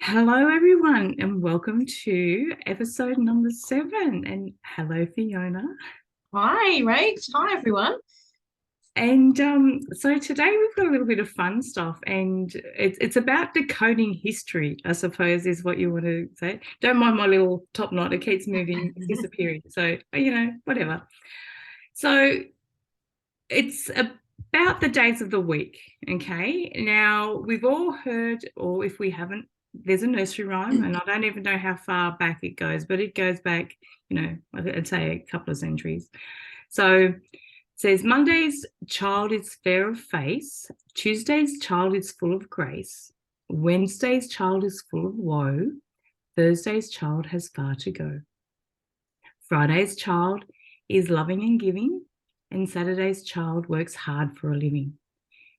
Hello, everyone, and welcome to episode number 7. And hello, Fiona. Hi, Rach. Hi, everyone. And so today we've got a little bit of fun stuff, and it's about decoding history, I suppose, is what you want to say. Don't mind my little top knot; it keeps moving, it's disappearing. So whatever. So it's about the days of the week. Okay. Now we've all heard, or if we haven't, there's a nursery rhyme, and I don't even know how far back it goes, but it goes back, I'd say a couple of centuries. So it says Monday's child is fair of face, Tuesday's child is full of grace, Wednesday's child is full of woe, Thursday's child has far to go. Friday's child is loving and giving, and Saturday's child works hard for a living.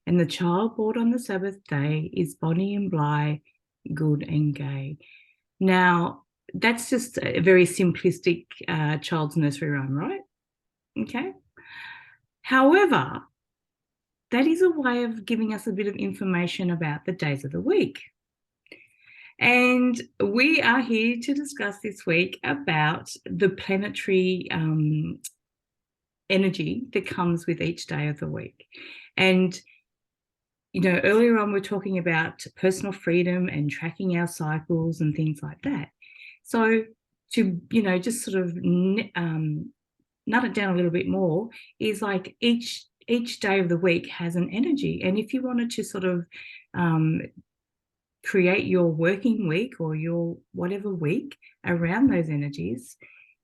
And the child born on the Sabbath day is bonny and blithe, good and gay. Now, that's just a very simplistic child's nursery rhyme, right? Okay. However, that is a way of giving us a bit of information about the days of the week. And we are here to discuss this week about the planetary energy that comes with each day of the week. And earlier on, we're talking about personal freedom and tracking our cycles and things like that. So to, just sort of nut it down a little bit more, is like each day of the week has an energy. And if you wanted to sort of create your working week or your whatever week around those energies,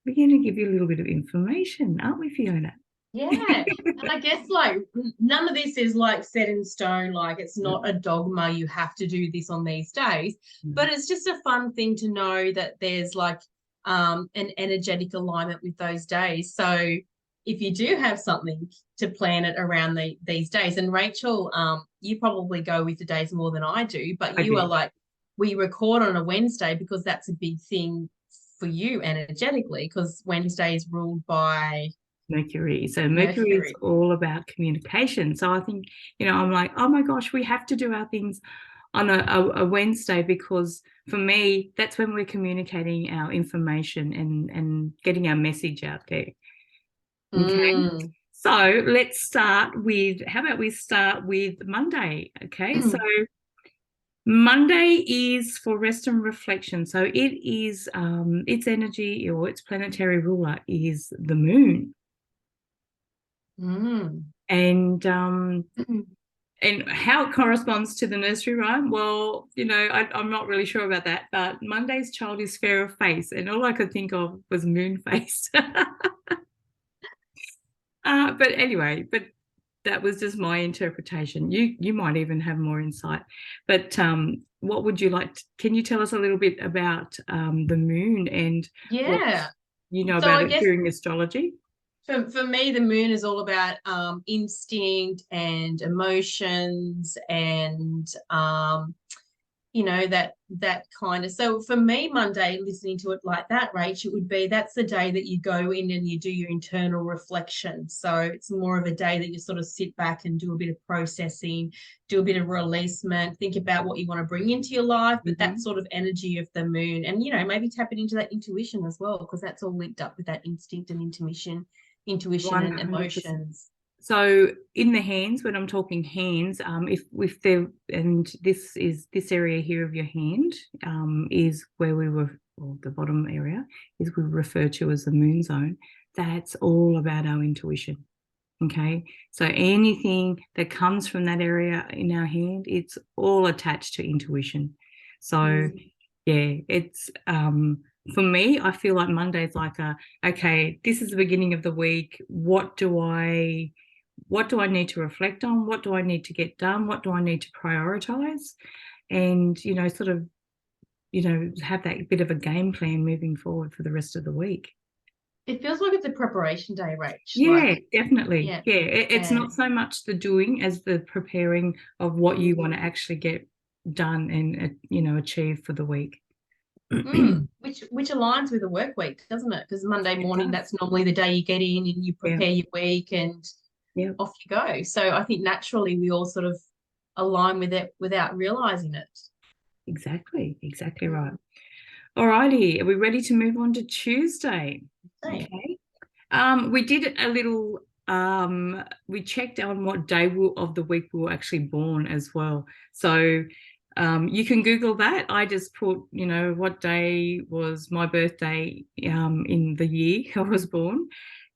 we're going to give you a little bit of information, aren't we, Fiona? Yeah. And I guess none of this is set in stone, it's not a dogma, you have to do this on these days, but it's just a fun thing to know that there's an energetic alignment with those days. So if you do have something to plan it around these days, and Rachel, you probably go with the days more than I do, but you are we record on a Wednesday because that's a big thing for you energetically, because Wednesday is ruled by Mercury. So Mercury is all about communication. So I think, I'm like, oh my gosh, we have to do our things on a Wednesday, because for me, that's when we're communicating our information and getting our message out there. Okay. So let's start with, how about we start with Monday? Okay. So Monday is for rest and reflection. So it is, its energy or its planetary ruler is the moon. And how it corresponds to the nursery rhyme, well, I'm not really sure about that, but Monday's child is fair of face, and all I could think of was moon face. But anyway, that was just my interpretation. You might even have more insight. But what would you like can you tell us a little bit about the moon and what about it during astrology? For me, the moon is all about instinct and emotions and that kind of. So for me, Monday, listening to it like that, Rach, it would be that's the day that you go in and you do your internal reflection. So it's more of a day that you sort of sit back and do a bit of processing, do a bit of releasement, think about what you want to bring into your life, but that sort of energy of the moon, and maybe tapping into that intuition as well, because that's all linked up with that instinct and intuition 100%. And emotions. So in the hands, when I'm talking hands, if there, and this area here of your hand is where we were, or the bottom area is we refer to as the moon zone. That's all about our intuition. Okay, so anything that comes from that area in our hand, it's all attached to intuition. So yeah, it's for me, I feel like Monday is like okay, this is the beginning of the week. What do I need to reflect on? What do I need to get done? What do I need to prioritize? And, sort of, have that bit of a game plan moving forward for the rest of the week. It feels like it's a preparation day, Rach. Yeah, definitely. Yeah. It's not so much the doing as the preparing of what you want to actually get done and, achieve for the week. Which aligns with the work week, doesn't it? Because Monday morning, that's normally the day you get in and you prepare your week and off you go. So I think naturally we all sort of align with it without realizing it. exactly right. All righty, are we ready to move on to Tuesday? Right. Okay. We did a little, we checked on what day of the week we were actually born as well. So you can Google that. I just put, what day was my birthday in the year I was born.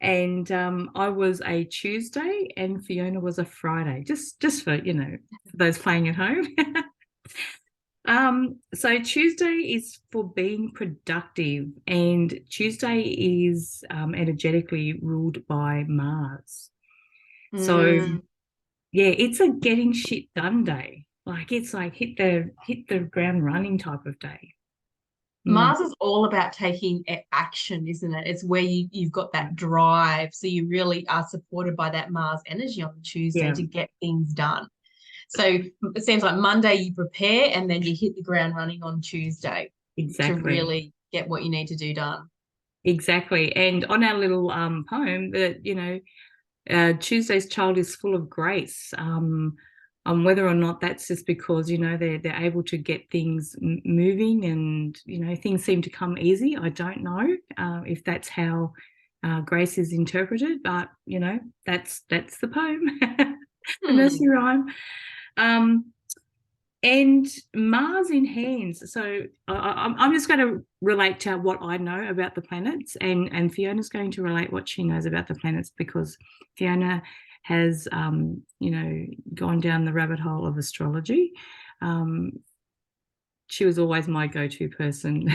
And I was a Tuesday and Fiona was a Friday, just for, for those playing at home. So Tuesday is for being productive, and Tuesday is energetically ruled by Mars. So yeah, it's a getting shit done day. Like it's like hit the ground running type of day. Mars is all about taking action, isn't it? It's where you've got that drive. So you really are supported by that Mars energy on Tuesday Yeah, to get things done. So it seems like Monday you prepare and then you hit the ground running on Tuesday to exactly. really get what you need to do done. Exactly. And on our little poem that, Tuesday's child is full of grace. Whether or not that's just because they're able to get things moving and things seem to come easy. I don't know if that's how grace is interpreted, but that's the poem, the nursery rhyme. And Mars in hands. So I'm just going to relate to what I know about the planets, and Fiona's going to relate what she knows about the planets because Fiona has, gone down the rabbit hole of astrology. She was always my go-to person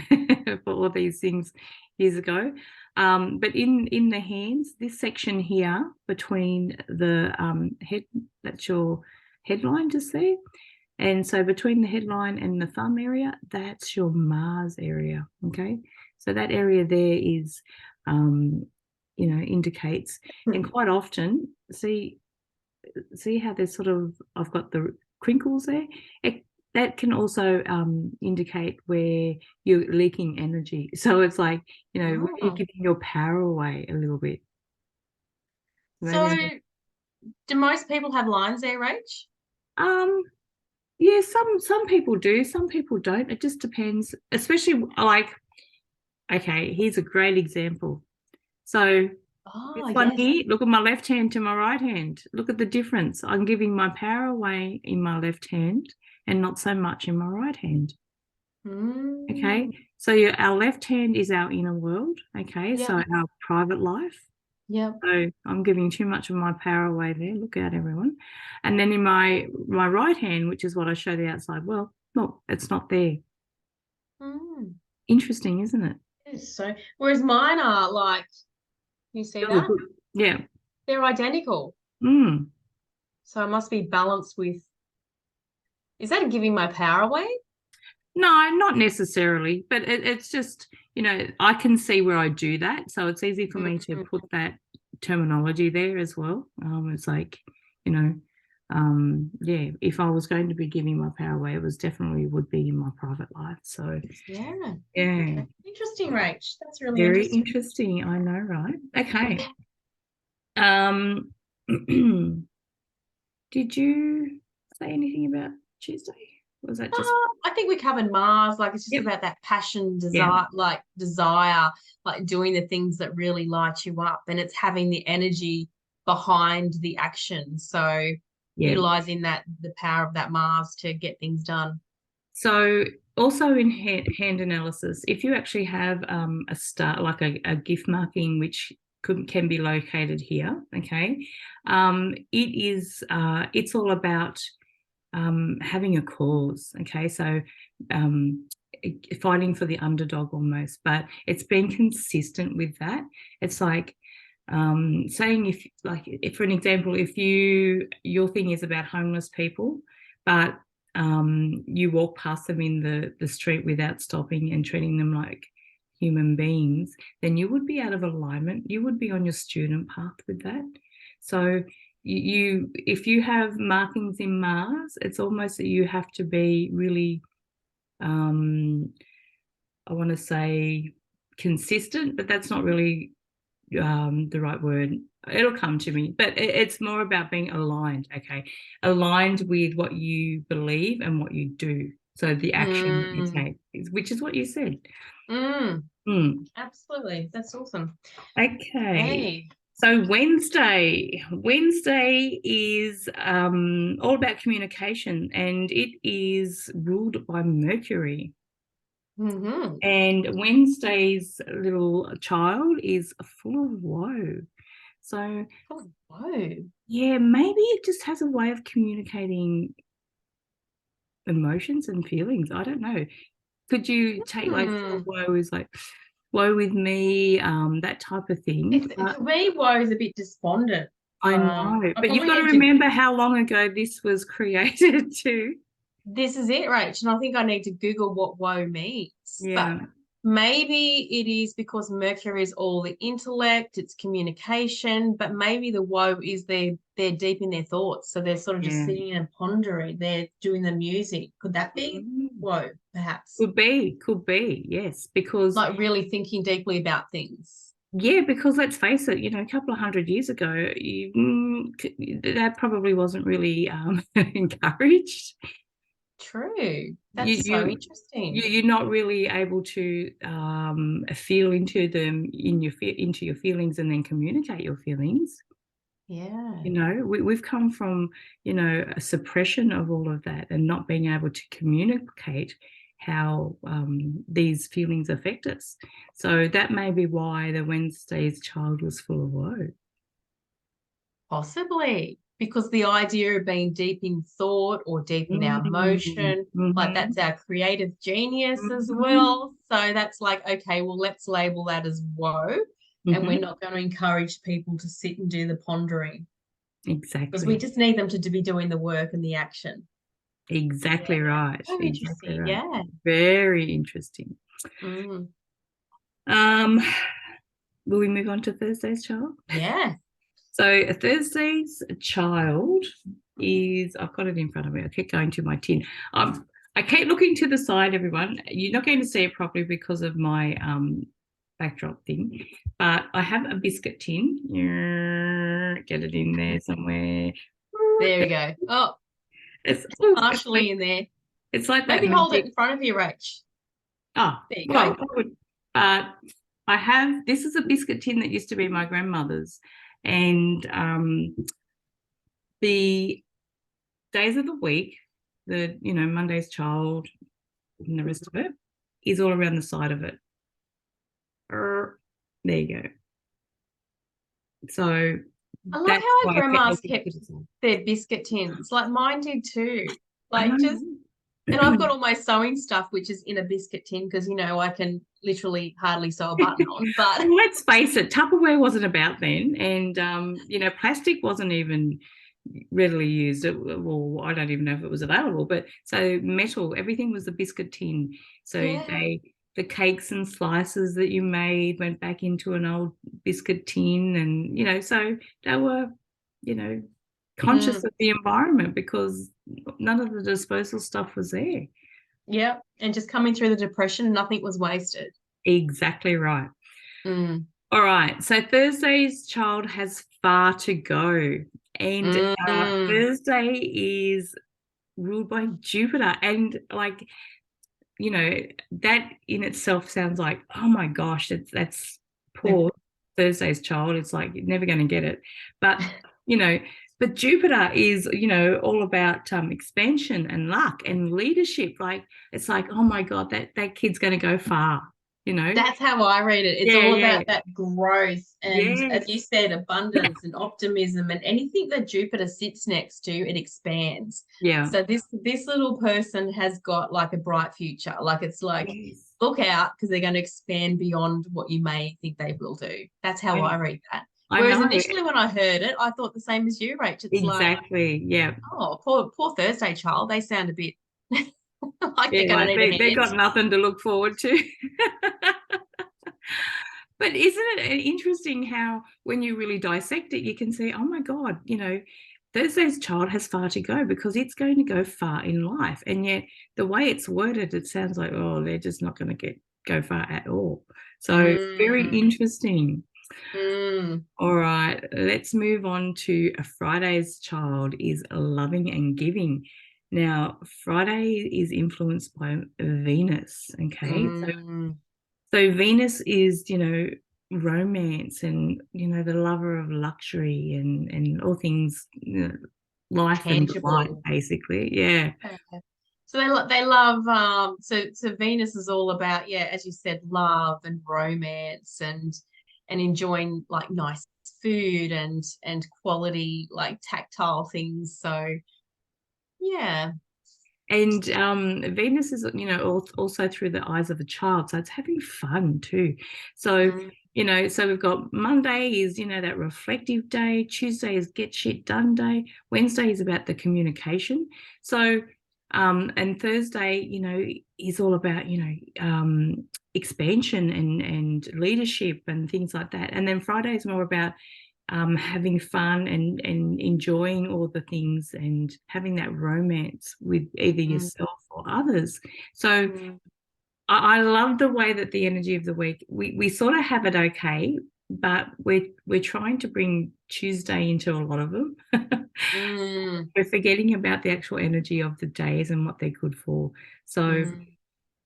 for all these things years ago. But in the hands, this section here between the head, that's your headline just there. And so between the headline and the thumb area, that's your Mars area, okay? So that area there is, indicates, and quite often, see how there's sort of, I've got the crinkles there? That can also indicate where you're leaking energy. So it's like, where you're giving your power away a little bit. So Maybe. do most people have lines there, Rach? Yeah, some people do, some people don't. It just depends. Especially like, okay, here's a great example. So this one here, look at my left hand to my right hand. Look at the difference. I'm giving my power away in my left hand and not so much in my right hand. Okay, so our left hand is our inner world. Okay, so our private life. Yeah. So I'm giving too much of my power away there. Look out, everyone. And then in my right hand, which is what I show the outside world, no, it's not there. Interesting, isn't it? It is. So whereas mine are like, you see that? Yeah. They're identical. So I must be balanced with, is that giving my power away? No, not necessarily, but it's just, I can see where I do that. So it's easy for me to put that terminology there as well. It's like, if I was going to be giving my power away, it was definitely would be in my private life. So yeah. Okay. Interesting, Rach. That's really Very interesting. I know, right? Okay. Did you say anything about Tuesday? Was that just I think we covered Mars. Like it's just about that passion, desire, like doing the things that really light you up, and it's having the energy behind the action. So utilizing the power of that Mars to get things done. So also in hand analysis, if you actually have a star, like a gift marking, which can be located here, okay, it's all about having a cause, okay, so fighting for the underdog almost, but it's being consistent with that. It's like saying if for an example, if your thing is about homeless people, but you walk past them in the street without stopping and treating them like human beings, then you would be out of alignment. You would be on your student path with that. So if you have markings in Mars, it's almost that you have to be really, I want to say consistent, but that's not really the right word. It'll come to me, but it's more about being aligned. Okay, aligned with what you believe and what you do. So the action that you Mm, take, which is what you said. mm, Mm. absolutely. That's awesome. Okay. Hey. So Wednesday is all about communication, and it is ruled by Mercury. Mm-hmm. And Wednesday's little child is full of woe. So Oh, whoa. yeah, maybe it just has a way of communicating emotions and feelings. I don't know. Could you take like full Hmm. of woe is like woe with me, that type of thing? But For me, woe is a bit despondent. I know, I but you've probably got to need to. remember how long ago this was created too. This is it, Rach, and I think I need to Google what woe means. But Yeah, maybe it is because Mercury is all the intellect, it's communication, but maybe the woe is they're deep in their thoughts. So they're sort of just yeah. sitting and pondering. They're doing the music. Could that be Mm. woe, perhaps? Could be, yes, because Like really thinking deeply about things. yeah, because let's face it, a couple of 100 years ago, that probably wasn't really encouraged. True. You, That's so you, interesting. you're not really able to feel into them into your feelings and then communicate your feelings. Yeah. We've come from, a suppression of all of that and not being able to communicate how these feelings affect us. So that may be why the Wednesday's child was full of woe. Possibly, because the idea of being deep in thought or deep in our Mm-hmm. emotion, like Mm-hmm. that's our creative genius as Mm-hmm. well. So that's like, okay, well, let's label that as woe. And we're Mm-hmm. not going to encourage people to sit and do the pondering because we Exactly. just need them to be doing the work and the action. Exactly Yeah. right. So Exactly interesting. right. Yeah. Very interesting. Mm. Um, will we move on to Thursday's child? Yeah. So Thursday's child is, I've got it in front of me. I keep going to my tin. I keep looking to the side, everyone. You're not going to see it properly because of my backdrop thing, but I have a biscuit tin. Get it in there somewhere. There we go. Oh, It's, it's oh, partially in there. it's like that Maybe hold it magic. in front of you, Rach. Oh, There you well, go. I would, but I have, this is a biscuit tin that used to be my grandmother's. And the days of the week, Monday's child and the rest of it is all around the side of it. There you go. So I love that's how our why I kept grandmas looking to kept the side. their biscuit tins. Like mine did too. I Like just, know. and I've got all my sewing stuff, which is in a biscuit tin because, I can literally hardly sew a button on. But Well, let's face it, Tupperware wasn't about then, and plastic wasn't even readily used. Well, I don't even know if it was available, but so metal, everything was a biscuit tin. So yeah. the cakes and slices that you made went back into an old biscuit tin, and so they were, you know, conscious Mm, of the environment because none of the disposal stuff was there. yeah. And just coming through the depression, nothing was wasted. Exactly right. Mm, All right. So Thursday's child has far to go. And mm, Thursday is ruled by Jupiter. And that in itself sounds like, oh my gosh, that's poor Thursday's child. It's like you're never going to get it. But, you know, but Jupiter is, all about expansion and luck and leadership. Like it's like, oh my God, that kid's going to go far. That's how I read it. It's Yeah, all yeah. about that growth and, as Yes. you said, abundance and optimism, and anything that Jupiter sits next to, it expands. Yeah. So this little person has got like a bright future. Like it's like Yes. look out because they're going to expand beyond what you may think they will do. That's how I I, read that. I Whereas know. initially when I heard it, I thought the same as you, Rach. It's like, Exactly. Yeah. oh, poor Thursday child. They sound a bit like they're Yeah, going to like need a they hand. got nothing to look forward to. But isn't it interesting how when you really dissect it, you can see, oh my God, Thursday's child has far to go because it's going to go far in life. And yet the way it's worded, it sounds like, oh, they're just not going to go far at all. So it's very Mm, interesting. mm. All right, let's move on to a Friday's child is loving and giving. Now, Friday is influenced by Venus. Okay. Mm, So Venus is, romance and, the lover of luxury and all things, life and delight, tangible. basically. Yeah. Okay. So they love so Venus is all about, yeah, as you said, love and romance and enjoying like nice food and quality like tactile things. So yeah. And Venus is, also through the eyes of a child. So it's having fun too. So, Mm, so we've got Monday is, that reflective day. Tuesday is get shit done day. Wednesday is about the communication. So, and Thursday, is all about, expansion and leadership and things like that. And then Friday is more about having fun and enjoying all the things and having that romance with either mm, yourself or others. So mm, I love the way that the energy of the week, we sort of have it okay, but we're trying to bring Tuesday into a lot of them. mm, We're forgetting about the actual energy of the days and what they're good for. So, mm,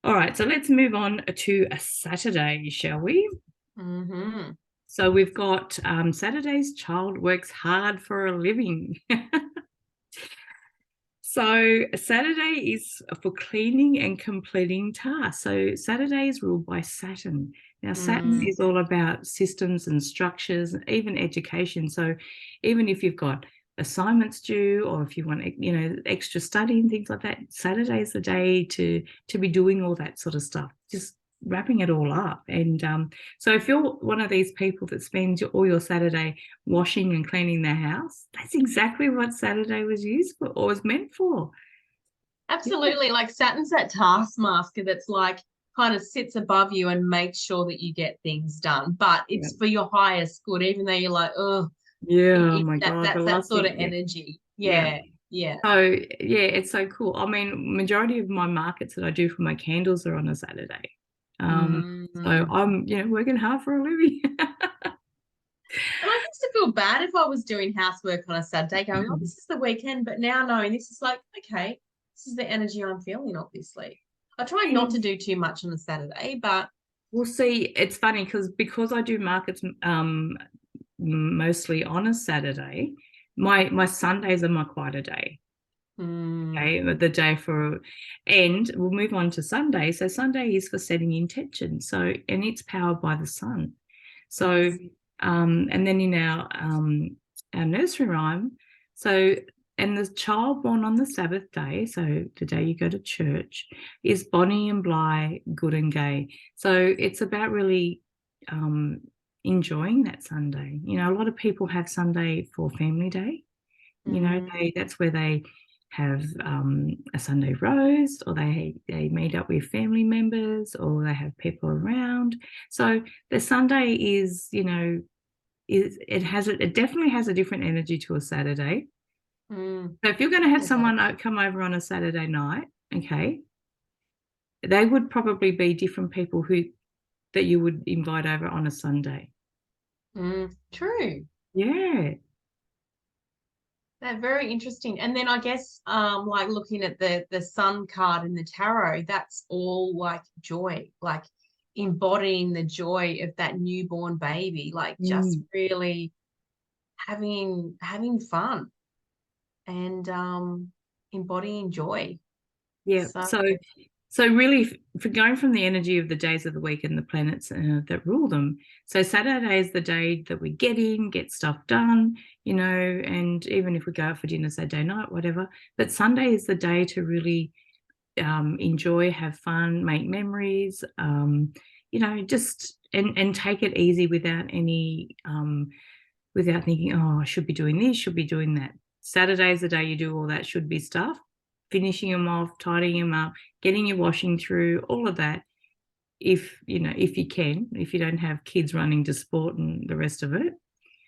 all right, so let's move on to a Saturday, shall we? mm-hmm. So we've got Saturday's child works hard for a living. So Saturday is for cleaning and completing tasks. So Saturday is ruled by Saturn. Now, Saturn Mm, is all about systems and structures, even education. So even if you've got assignments due or if you want, extra study and things like that, Saturday is the day to be doing all that sort of stuff, just wrapping it all up. And so if you're one of these people that spends all your Saturday washing and cleaning their house, that's exactly what Saturday was used for or was meant for. Yeah. absolutely. Like Saturn's that taskmaster that's like kind of sits above you and makes sure that you get things done. But Yeah. it's for your highest good, even though you're like, oh, Yeah. Oh my God. The that's that last sort of thing. Yeah. energy. Yeah. Yeah. Yeah. So yeah, it's so cool. I mean, majority of my markets that I do for my candles are on a Saturday. So Mm. I'm, working hard for a living. And I used to feel bad if I was doing housework on a Saturday, going, oh, this is the weekend. But now knowing this is like, okay, this is the energy I'm feeling, obviously. I try not And to do too much on a Saturday, but we'll see. It's funny because I do markets mostly on a Saturday. My Sundays are my quieter day. mm, Okay, the day for, and we'll move on to Sunday. So Sunday is for setting intention. So, and it's powered by the sun. So, yes. and then in our nursery rhyme, so, and the child born on the Sabbath day, so the day you go to church, is bonny and blithe, good and gay. So it's about really um, enjoying that Sunday. A lot of people have Sunday for family day. Mm, That's where they have a Sunday roast, or they meet up with family members, or they have people around. So the Sunday is, it definitely has a different energy to a Saturday. mm, So if you're going to have it does. someone come over on a Saturday night, okay, they would probably be different people who that you would invite over on a Sunday. True. Yeah. They're very interesting. And then I guess like looking at the sun card in the tarot, that's all like joy, like embodying the joy of that newborn baby, like just Mm. really having fun and embodying joy. Yeah. So So really, for going from the energy of the days of the week and the planets that rule them. So Saturday is the day that we get in, get stuff done, and even if we go out for dinner Saturday night, whatever. But Sunday is the day to really enjoy, have fun, make memories, just and take it easy without thinking, oh, I should be doing this, should be doing that. Saturday's the day you do all that should be stuff, finishing them off, tidying them up, getting your washing through, all of that. If you can, if you don't have kids running to sport and the rest of it,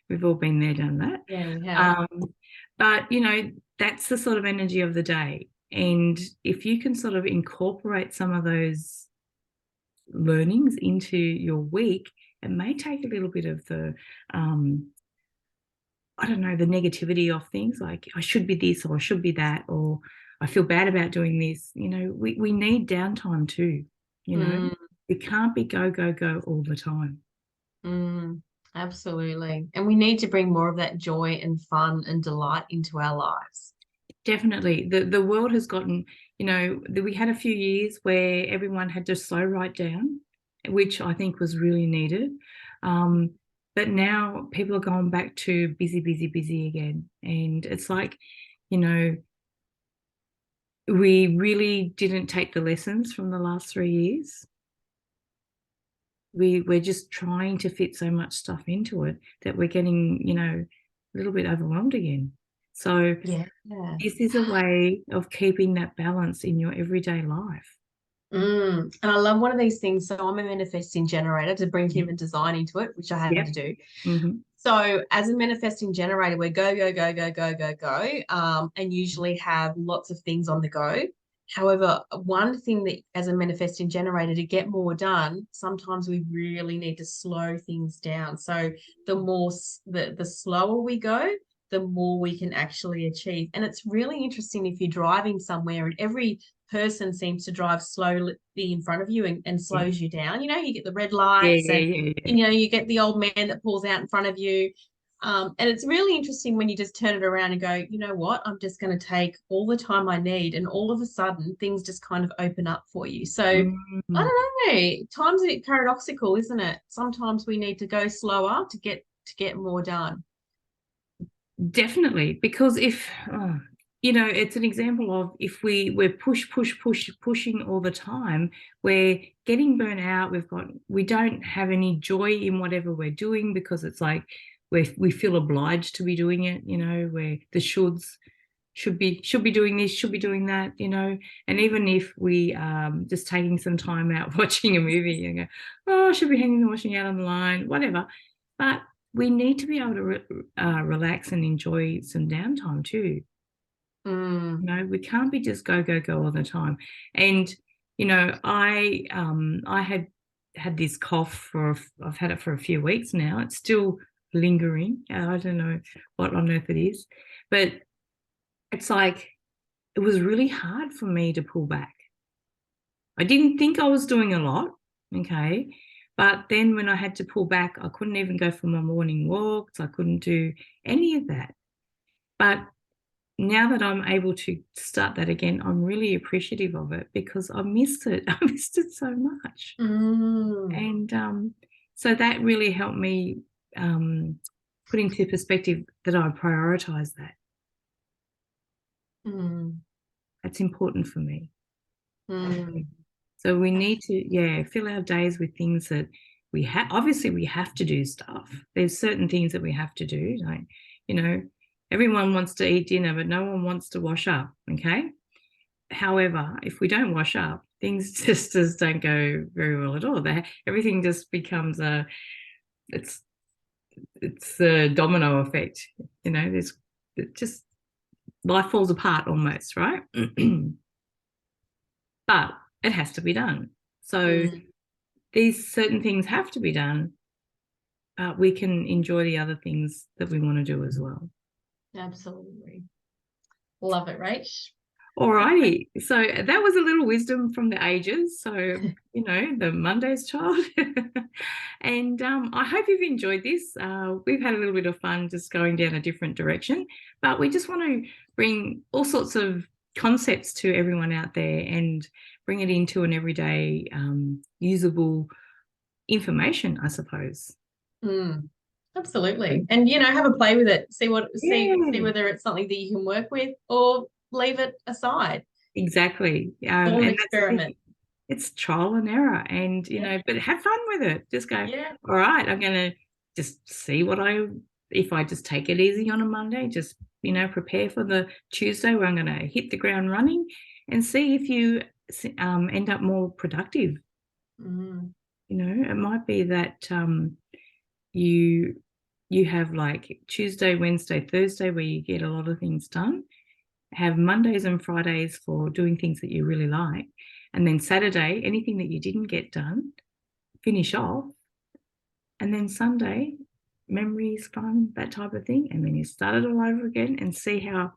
we've all been there, done that. yeah, we have. Um, but that's the sort of energy of the day. And if you can sort of incorporate some of those learnings into your week, it may take a little bit of the I don't know, the negativity of things like I should be this or I should be that or I feel bad about doing this. We need downtime too. We can't be go, go, go all the time. Absolutely. And we need to bring more of that joy and fun and delight into our lives. Definitely. The world has gotten, we had a few years where everyone had to slow right down, which I think was really needed. But now people are going back to busy, busy, busy again. And it's like, we really didn't take the lessons from the last 3 years. We're just trying to fit so much stuff into it that we're getting, a little bit overwhelmed again. So yeah, this is a way of keeping that balance in your everyday life. And I love one of these things. So I'm a manifesting generator, to bring human design into it, which I had to do. Mm-hmm. So as a manifesting generator, we're go, go, go, go, go, go, go, and usually have lots of things on the go. However, one thing that as a manifesting generator, to get more done, sometimes we really need to slow things down. So the slower we go, the more we can actually achieve. And it's really interesting if you're driving somewhere and every person seems to drive slowly in front of you and slows you down. You get the red lights and you get the old man that pulls out in front of you. And it's really interesting when you just turn it around and go, you know what, I'm just going to take all the time I need. And all of a sudden, things just kind of open up for you. So I don't know, time's a bit paradoxical, isn't it? Sometimes we need to go slower to get more done. Definitely, because if it's an example of if we're pushing all the time, we're getting burnt out. We don't have any joy in whatever we're doing because it's like we feel obliged to be doing it. Where the should be doing this, should be doing that. And even if we just taking some time out watching a movie and go, oh, I should be hanging the washing out on the line, whatever, but we need to be able to relax and enjoy some downtime too. We can't be just go, go, go all the time. And, I had this cough I've had it for a few weeks now. It's still lingering. I don't know what on earth it is, but it's like, it was really hard for me to pull back. I didn't think I was doing a lot. Okay. But then when I had to pull back, I couldn't even go for my morning walks. I couldn't do any of that. But now that I'm able to start that again, I'm really appreciative of it because I missed it. I missed it so much. And so that really helped me put into perspective that I prioritize that. That's important for me. So we need to, fill our days with things that we have. Obviously, we have to do stuff. There's certain things that we have to do. Like, everyone wants to eat dinner, but no one wants to wash up. Okay. However, if we don't wash up, things just don't go very well at all. Everything just becomes it's a domino effect. There's just life falls apart almost, right? But it has to be done. So these certain things have to be done, but we can enjoy the other things that we want to do as well. Absolutely. Love it, Rach. All righty. So that was a little wisdom from the ages. So, the Monday's child. And I hope you've enjoyed this. We've had a little bit of fun just going down a different direction, but we just want to bring all sorts of concepts to everyone out there and bring it into an everyday usable information, I suppose. Absolutely. And have a play with it. See whether it's something that you can work with or leave it aside. Exactly. Or an experiment. It's trial and error, and but have fun with it. Just go, all right, I'm gonna just see if I just take it easy on a Monday, just prepare for the Tuesday where I'm going to hit the ground running, and see if you end up more productive. It might be that you have like Tuesday, Wednesday, Thursday where you get a lot of things done. Have Mondays and Fridays for doing things that you really like, and then Saturday, anything that you didn't get done, finish off, and then Sunday, memories, fun, that type of thing, and then you start it all over again and see how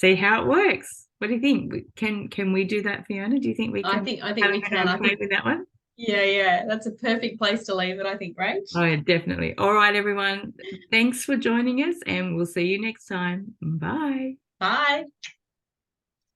it works. What do you think? Can we do that, Fiona? Do you think we I can think have we a go can. and I play think with that one? yeah, that's a perfect place to leave it, I think, Rach. Oh, definitely. All right, everyone. Thanks for joining us, and we'll see you next time. Bye. Bye.